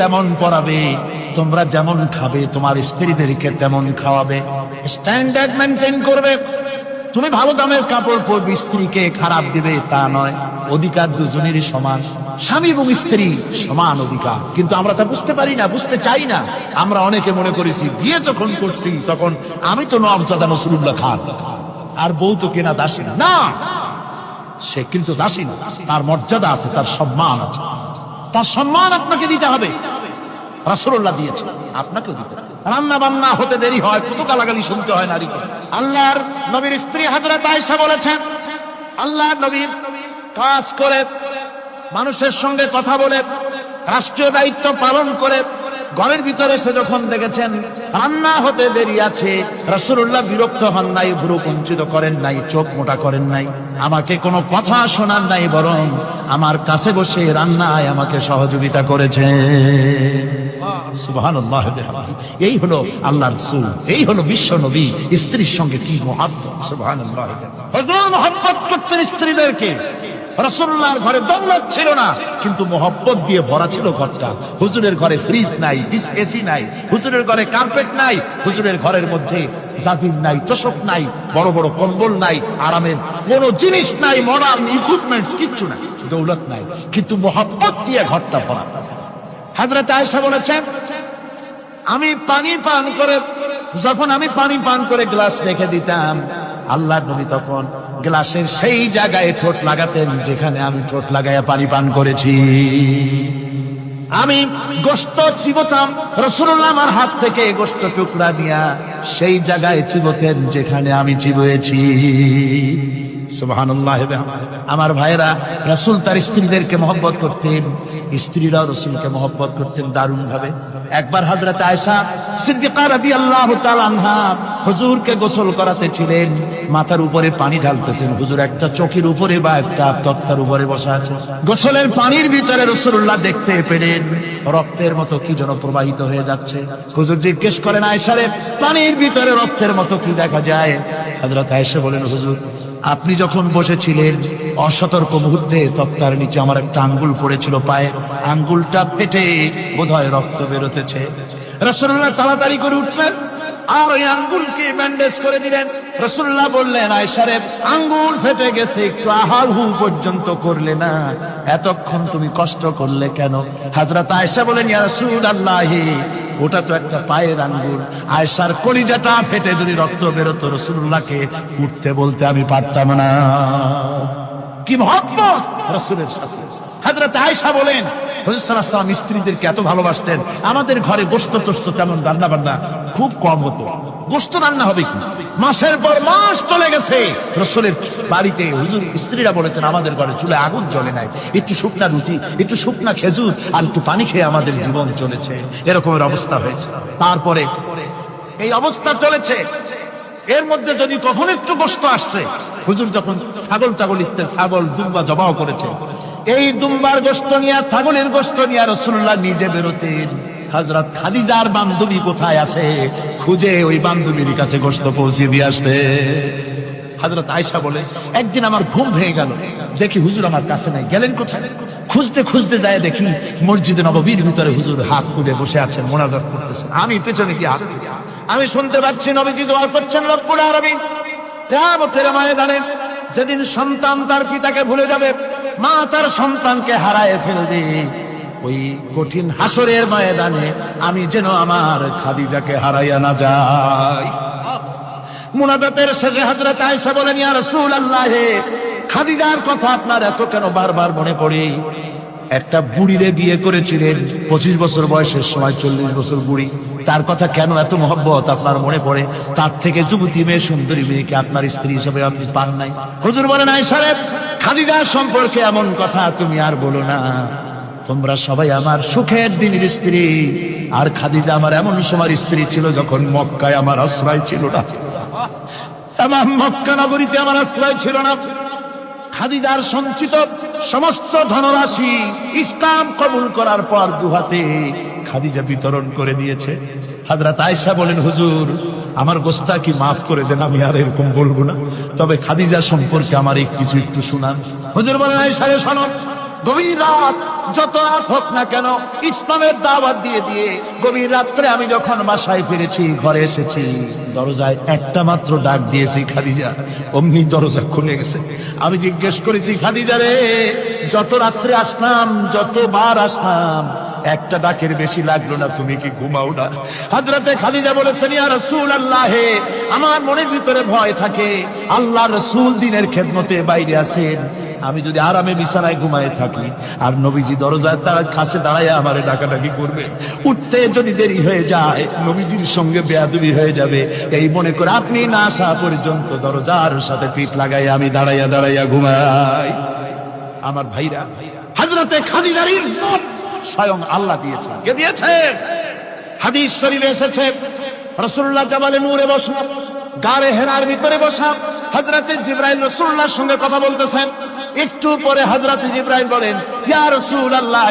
তেমন পড়াবে, তোমরা যেমন খাবে তোমার স্ত্রীদেরকে তেমন খাওয়াবে, স্ট্যান্ডার্ড মেনটেন করবে। তুমি ভালো দামের কাপড় পরবে, স্ত্রীকে খারাপ দিবে তা নয়। অধিকার দুজনেরই সমান, স্বামী এবং স্ত্রী সমান অধিকার। কিন্তু আমরা তা বুঝতে পারি না, বুঝতে চাই না। আমরা অনেকে মনে করেছি বিয়ে যখন করছি তখন আমি তো নওয়াবজাদা নসরুল্লাহ খান আর বউ তো কেনা দাসী না। সে কিন্তু দাসী না, তার মর্যাদা আছে, তার সম্মান আছে। তার সম্মান আপনাকে দিতে হবে। রাসূলুল্লাহ দিয়েছে, আপনাকেও দিতে হবে। রান্না বান্না হতে দেরি হয়, কত গালাগালি শুনতে হয় নারীকে। আল্লাহর নবীর স্ত্রী হযরত আয়েশা বলেছেন, আল্লাহর নবী কাজ করে, মানুষের সঙ্গে কথা বলে, রাষ্ট্রীয় দায়িত্ব পালন করে ঘরের ভিতরে এসে যখন দেখেছেন রান্না হতে দেরি আছে, রাসূলুল্লাহ বিরক্ত হন নাই, ভ্রু কুঞ্চিত করেন নাই, চোখ মোটা করেন নাই, আমাকে কোনো কথা শোনান নাই, বরং আমার কাছে বসে রান্নায় আমাকে সহযোগিতা করেছে। সুবহানাল্লাহ। এই হলো আল্লাহর রাসূল, এই হলো বিশ্ব নবী। স্ত্রীর সঙ্গে কি মহব্বত! সুবহানাল্লাহ। হুজুর মহব্বত করতেন স্ত্রীদেরকে। রাসূলুল্লাহর ঘরে দৌলত ছিল না, কিন্তু মহব্বত দিয়ে ভরা ছিল ঘরটা। হুজুরের ঘরে ফ্রিজ নাই, এসি নাই, হুজুরের ঘরে কার্পেট নাই, হুজুরের ঘরের মধ্যে জাজিম নাই, তোশক নাই, বড় বড় কম্বল নাই, আরামের কোন জিনিস নাই, মডার্ন ইকুইপমেন্টস কিচ্ছু নাই, দৌলত নাই, কিন্তু মহব্বত দিয়ে ঘরটা ভরা। হযরত আয়েশা বলেছেন, আমি পানি পান করে, যখন আমি পানি পান করে গ্লাস রেখে দিতাম, আল্লাহর নবী তখন গ্লাসের সেই জায়গায় ঠোঁট লাগাতেন যেখানে আমি ঠোঁট লাগাইয়া পানি পান করেছি। আমি গোশত চিবোতাম, রাসূলুল্লাহ আমার হাত থেকে গোশত টুকরা নিয়া সেই জায়গায় চিবোতেন যেখানে আমি চিবোয়েছি। সুবহানাল্লাহ। আমার ভাইরা, রাসূল তার স্ত্রীদেরকে মহব্বত করতেন, স্ত্রীরাও রাসূলকে মহব্বত করতেন দারুণ ভাবে। একবার হযরত আয়েশা সিদ্দিকা রাদিয়াল্লাহু তাআলা আনহা হুজুরকে গোসল করাতেছিলেন, মাথার উপরে পানি ঢালতেছেন, হুজুর একটা চৌকির উপরে বা একটা তক্তার উপরে বসা আছে। গোসলের পানির ভিতরে রাসূলুল্লাহ দেখতে পেলেন রক্তের মতো কি যেন প্রবাহিত হয়ে যাচ্ছে। হুজুর জিজ্ঞেস করেন, আয়েশা রে, পানির ভিতরে রক্তের মতো কি দেখা যায়? হযরত আয়েশা বলেন, হুজুর আপনি যখন বসেছিলেন অসতর্ক মুহূর্তে তক্তার নিচে আমার একটা আঙ্গুল পড়েছিল পায়ে, আঙ্গুলটা ফেটে বোধহয় রক্ত বেরোতেছে। রাসূলুল্লাহ তাড়াতাড়ি করে উঠলেন আর ওই আঙ্গুলকে ব্যান্ডেজ করে দিলেন। রাসূলুল্লাহ বললেন, আয়েশা রে, আঙ্গুল ফেটে গেছে, একটু আহাহু পর্যন্ত করলে না, এতক্ষণ তুমি কষ্ট করলে কেন? হযরত আয়েশা বলেন, ইয়া রাসূলুল্লাহ, ওটা তো একটা পায়ের আঙ্গুল। আয়েশার কলিজাটা ফেটে যদি রক্ত বেরোতো, রাসূলুল্লাহকে উঠতে বলতে আমি পারতাম না। কি মহব্বত রাসূলের সাথে! হযরত আয়েশা বলেন, হুজুর সাল্লাল্লাহু আলাইহি ওয়াসাল্লাম স্ত্রীদেরকে এত ভালোবাসতেন, আমাদের ঘরে গোশত টোস্ত তেমন রান্না বান্না খুব কম হতো। গোশত রান্না হবে কি, মাসের পর মাস চলে গেছে রাসূলের বাড়িতে, হুজুর স্ত্রীরা বলেছেন আমাদের ঘরে চুলে আগুন জ্বলে নাই, একটু শুকনা রুটি, একটু শুকনা খেজুর আর একটু পানি খেয়ে আমাদের জীবন চলেছে। এরকমের অবস্থা হয়েছে। তারপরে এই অবস্থা চলেছে, এর মধ্যে যদি কখনো একটু গোশত আসছে, হুজুর যখন ছাগল ইত্যাদি ছাগল দুম্বা জবাও করেছে, এই দুম্বার গোশত নিয়ে, ছাগলের গোশত নিয়ে রাসূলুল্লাহ নিজে বেরোতেন। হযরত খাদিজার বান্ধবী কোথায় আছে খুঁজে ওই বান্ধবীর কাছে গোশত পৌঁছে দিয়ে আসতে। হযরত আয়েশা বলে, একদিন আমার ঘুম ভেঙে গেল, দেখি হুজুর আমার কাছে নাই, গেলেন কোথায়? খুঁজতে খুঁজতে যায় দেখি মসজিদে নববীর ভিতরে হুজুর হাত তুলে বসে আছেন, মোনাজাত করতেছেন। আমি পেছনে গিয়ে হাত, আমি শুনতে পাচ্ছি নবীজি দোয়া করছেন, রব্বুল আলামিন কিয়ামতের ময়দানে যেদিন সন্তান তার পিতাকে ভুলে যাবে, মা তার সন্তানকে হারায় ফেলবে, ওই কঠিন হাসরের ময়দানে আমি যেন আমার খাদিজাকে হারাইয়া না যাই। মুনাজাতের শেষে হযরত আয়েশা বলেন, ইয়া রাসূলুল্লাহ, খাদিজার কথা আপনার এত কেন বারবার মনে পড়ে? একটা বুড়িরে বিয়ে করেছিলেন 25 বছর বয়সের সময়, 40 বছর বুড়ি, তার কথা কেন এত মহব্বত আপনার মনে পড়ে? তার থেকে যুবতী মেয়ে, সুন্দরী মেয়েকে আপনার স্ত্রী হিসেবে আপনি পান নাই। হুজুর বলেন, আয়েশা রে, খাদিজার সম্পর্কে এমন কথা তুমি আর বলো না, তোমরা সবাই আমার সুখের দিনের স্ত্রী, আর খাদিজা আমার এমন সময় স্ত্রী ছিল যখন মক্কায় আমার আশ্রয় ছিল না, তামাম মক্কা নগরীতে আমার আশ্রয় ছিল না। খাদিজার সঞ্চিত সমস্ত ধনরাশি ইসলাম কবুল করার পর দুহাতে খাদিজা বিতরণ করে দিয়েছে। হযরত আয়েশা বলেন, হুজুর আমার গোস্তাকি মাফ করে দেন, আমি আর এরকম বলবো না, তবে খাদিজা সম্পর্কে আমার কিছু একটু শুনান। হুজুর বলেন, আয়েশা রে শোনো, গভীর রাত, যত রাত হোক না কেন ইসলামের দাওয়াত দিয়ে দিয়ে গভীর রাত্রে আমি যখন বাসায় ফিরেছি, ঘরে এসেছি, দরজায় একটা মাত্র ডাক দিয়েছি, খাদিজা। অমনি দরজা খুলে গেছে। আমি জিজ্ঞেস করেছি, খাদিজা রে, যত রাত্রে আসলাম, যতবার আসলাম, একটা ডাকের বেশি লাগলো না, তুমি কি ঘুমাও না? হযরতে খাদিজা বলেছেন, ইয়া রাসূলুল্লাহ, আমার মনের ভিতরে ভয় থাকে, আল্লাহ রাসূল দিনের খেদমতে বাইরে আছেন, আমি যদি আরামে বিছানায় ঘুমায় থাকি আর নবীজি দরজায় তার কাছে দাঁড়ায় আমারে ডাকাডাকি করবে, উঠতে যদি দেরি হয়ে যায় নবীজির সঙ্গে বেয়াদবি হয়ে যাবে, এই মনে করে আপনি না আসা পর্যন্ত দরজার সাথে পিঠ লাগাই আমি দাঁড়াইয়া দাঁড়াইয়া ঘুমাই। আমার ভাইরা, হযরতে খাদিজার ইজ্জত স্বয়ং আল্লাহ দিয়েছেন। কে দিয়েছেন? হাদিস শরীফে এসেছে, রাসূলুল্লাহ জাবালে নূরে বসা, গারে হেরার ভিতরে বসা, হযরতে জিবরাইল রাসূলুল্লাহর সঙ্গে কথা বলতেছেন। একটু পরে হযরতে জিবরাইল বলেন, ইয়া রাসূলুল্লাহ,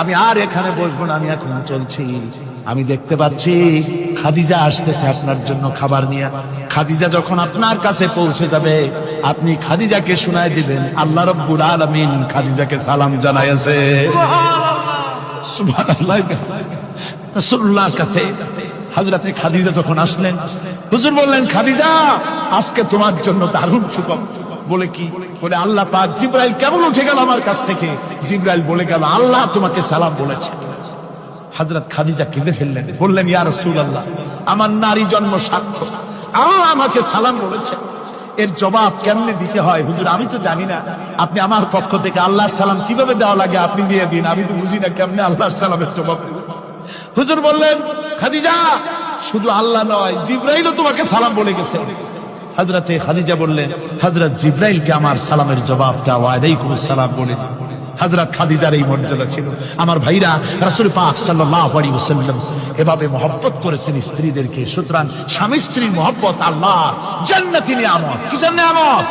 আমি আর এখানে বসবো না, আমি এখন চলছি। আমি দেখতে পাচ্ছি খাদিজা আসতেছে আপনার জন্য খাবার নিয়ে। খাদিজা যখন আপনার কাছে পৌঁছে যাবে, আপনি খাদিজাকে শোনায় দিবেন আল্লাহ রাব্বুল আলামিন খাদিজাকে সালাম জানাইছে। সুবহানাল্লাহ। রাসূলুল্লাহর কাছে হযরতে খাদিজা যখন আসলেন, হুজুর বললেন, খাদিজা, আজকে তোমার জন্য দারুণ সুখবর। বলে কি? বলে আল্লাহ পাক, জিবরাইল কেমন উঠে গেল আমার কাছ থেকে, জিবরাইল বলে গেল আল্লাহ তোমাকে সালাম বলেছে। হযরত খাদিজা কেঁদে ফেললেন, বললেন, ইয়া রাসূলুল্লাহ, আমার নারী জন্ম সার্থক, আল্লাহ আমাকে সালাম বলেছে। এর জবাব কেমনে দিতে হয় হুজুর আমি তো জানি না, আপনি আমার পক্ষ থেকে আল্লাহর সালাম কিভাবে দেওয়া লাগে আপনি দিয়ে দিন, আমি তো বুঝি না কেমনে আল্লাহর সালামের জবাব দেব। হুজুর বললেন, খাদিজা, শুধু আল্লাহ নয়, জিবরাইলও তোমাকে সালাম বলে গেছে। হযরতে খাদিজা বললেন, হযরত জিবরাইলকে আমার সালামের জবাবটা ওয়ালাইকুম আসসালাম বলে। হযরত খাদিজার এই মর্যাদা ছিল। আমার ভাইরা, রাসূল পাক সাল্লাল্লাহু আলাইহি ওয়াসাল্লাম এভাবে মহব্বত করেছেন স্ত্রীদেরকে। সুতরাং স্বামী স্ত্রীর মহব্বত আল্লাহর জান্নাতি নিয়ামত। কি নিয়ামত?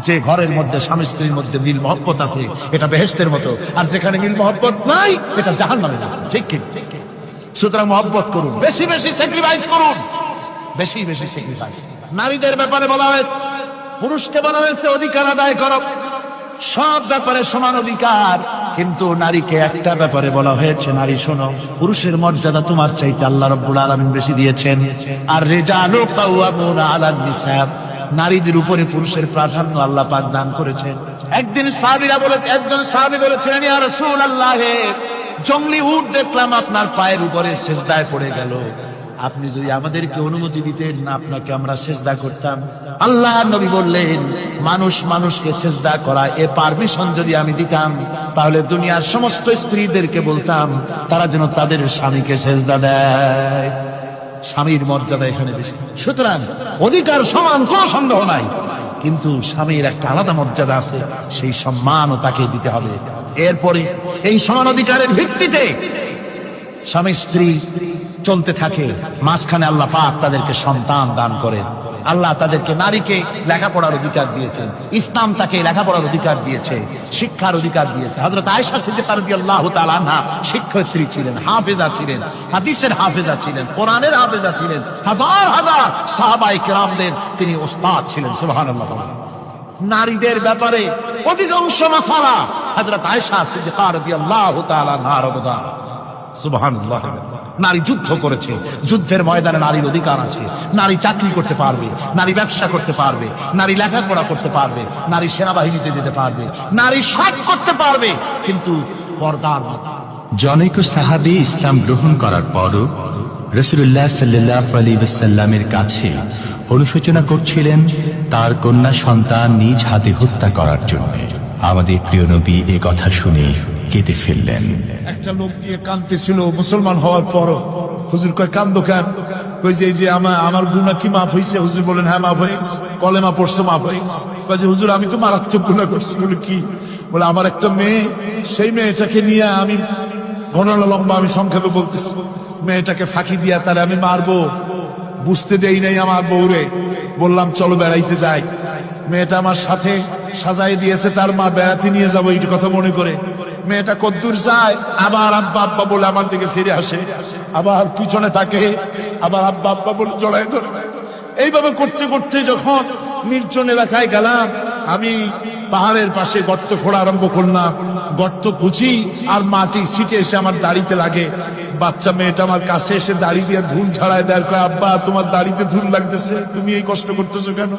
যে ঘরের মধ্যে স্বামী স্ত্রীর মধ্যে মিল মহব্বত আছে, এটা বেহেশতের মতো, আর যেখানে মিল মহব্বত নাই, এটা জাহান্নামের মতো। ঠিক ঠিক ঠিক। সুতরাং মহব্বত করুন, বেশি বেশি স্যাক্রিফাইস করুন, বেশি বেশি স্যাক্রিফাইস। নারীদের ব্যাপারে বলা হয়েছে, পুরুষকে বলা হয়েছে অধিকার আদায় করো, সব ব্যাপারে সমান অধিকার, কিন্তু নারীকে একটা ব্যাপারে বলা হয়েছে, নারী শোনো, পুরুষের মর্যাদা তোমার চাইতে আল্লাহ রাব্বুল আলামিন বেশি দিয়েছেন। আর রিজালু কাওয়ামুনা আলান নিসা, নারীদের উপরে পুরুষের প্রাধান্য আল্লাহ পাক দান করেছেন। একজন সাহাবী বলেছিলেন, ইয়া রাসূলুল্লাহ, জংলি উট দেখলাম আপনার পায়ের উপরে সিজদায় পড়ে গেল, আপনি যদি আমাদেরকে অনুমতি দিতেন না, আপনাকে আমরা সিজদা করতাম। আল্লাহ নবী বললেন, মানুষ মানুষকে সিজদা করা, এ পারমিশন যদি আমি দিতাম, তাহলে দুনিয়ার সমস্ত স্ত্রীদেরকে বলতাম তারা যেন তাদের স্বামীকে সিজদা দেয়। স্বামীর মর্যাদা এখানে বেশি। সুতরাং অধিকার সমান, কোনো সন্দেহ নাই, কিন্তু স্বামীর একটা আলাদা মর্যাদা আছে, সেই সম্মানও তাকে দিতে হবে। এরপরে এই সমান অধিকারের ভিত্তিতে স্বামী স্ত্রী চলতে থাকে, মাঝখানে আল্লাহ পাক তাদেরকে সন্তান দান করেন। আল্লাহ তাদেরকে, নারীকে লেখাপড়ার অধিকার দিয়েছেন, ইসলাম তাকে লেখাপড়ার অধিকার দিয়েছে, শিক্ষার অধিকার দিয়েছে। হযরত আয়েশা সিদ্দিকা রাদিয়াল্লাহু তাআলা আনহা শিক্ষয়িত্রী ছিলেন, হাফেজা ছিলেন, হাদিসের হাফেজা ছিলেন, কোরআনের হাফেজা ছিলেন, হাজার হাজার সাহাবায়ে কেরামদের তিনি ওস্তাদ ছিলেন। সুবহানাল্লাহ। নারীদের ব্যাপারে অধিকাংশ মাসালা হযরত আয়েশা সিদ্দিকা রাদিয়াল্লাহু তাআলা আনহার অবদান। সুবহানাল্লাহ। নারী যুদ্ধ করেছে, যুদ্ধের ময়দানে নারীর অধিকার আছে। নারী চাকরি করতে পারবে, নারী ব্যবসা করতে পারবে, নারী লেখাপড়া করতে পারবে, নারী সেনাবাহিনীতে যেতে পারবে, নারী সব করতে পারবে, কিন্তু পর্দার মধ্যে। জনৈক সাহাবী ইসলাম গ্রহণ করার পরও রাসূলুল্লাহ সাল্লাল্লাহু আলাইহি ওয়াসাল্লামের কাছে অনুশোচনা করছিলেন তার কন্যা সন্তান নিজ হাতে হত্যা করার জন্য। আমাদের প্রিয় নবী এ কথা শুনে কেঁদে ফেললেন। একটা লোক গিয়ে কাঁদতেছিল মুসলমান হওয়ার পরও। হুজুর কয়, কান্দো কেন? কই যে আমার গুনাহ কি মাফ হয়েছে? হুজুর বলেন, হ্যাঁ মাফ হয়ে গেছে, কলেমা পড়ছে, মাফ হয়ে গেছে। কয় যে হুজুর আমি তো মারাত্মক গুনাহ করছি। বলে কি? বলে আমার একটা মেয়ে, সেই মেয়েটাকে নিয়ে আমি, ঘটনা লম্বা, আমি সংক্ষেপে বলতেছি, মেয়েটাকে ফাঁকি দিয়া তারে আমি মারবো, বুঝতে দেই নাই আমার বউরে। বললাম চলো বেড়াইতে যাই, মেয়েটা আমার সাথে সাজাই দিয়েছে, তার মা বেড়াতে নিয়ে যাবো এই কথা মনে করে। মেয়েটা কদ্দূর যায়, আবার আব্বা আব্বা বলে আমার দিকে ফিরে আসে, আবার পিছনে থাকে, আবার আব্বা আব্বা বলে জড়ায় ধরে। এইভাবে করতে করতে যখন নির্জন এলাকায় গেলাম, আমি পাহাড়ের পাশে গর্ত খোঁড়া আরম্ভ করলাম, গর্ত খুঁজি আর মাটি ছিটে এসে আমার দাড়িতে লাগে। বাচ্চা মেয়েটা আমার কাছে এসে দাড়ি দিয়ে ধুল ছাড়ায় দেয়, কয় আব্বা তোমার দাড়িতে ধুল লাগতেছে, তুমি এই কষ্ট করতেছো কেন?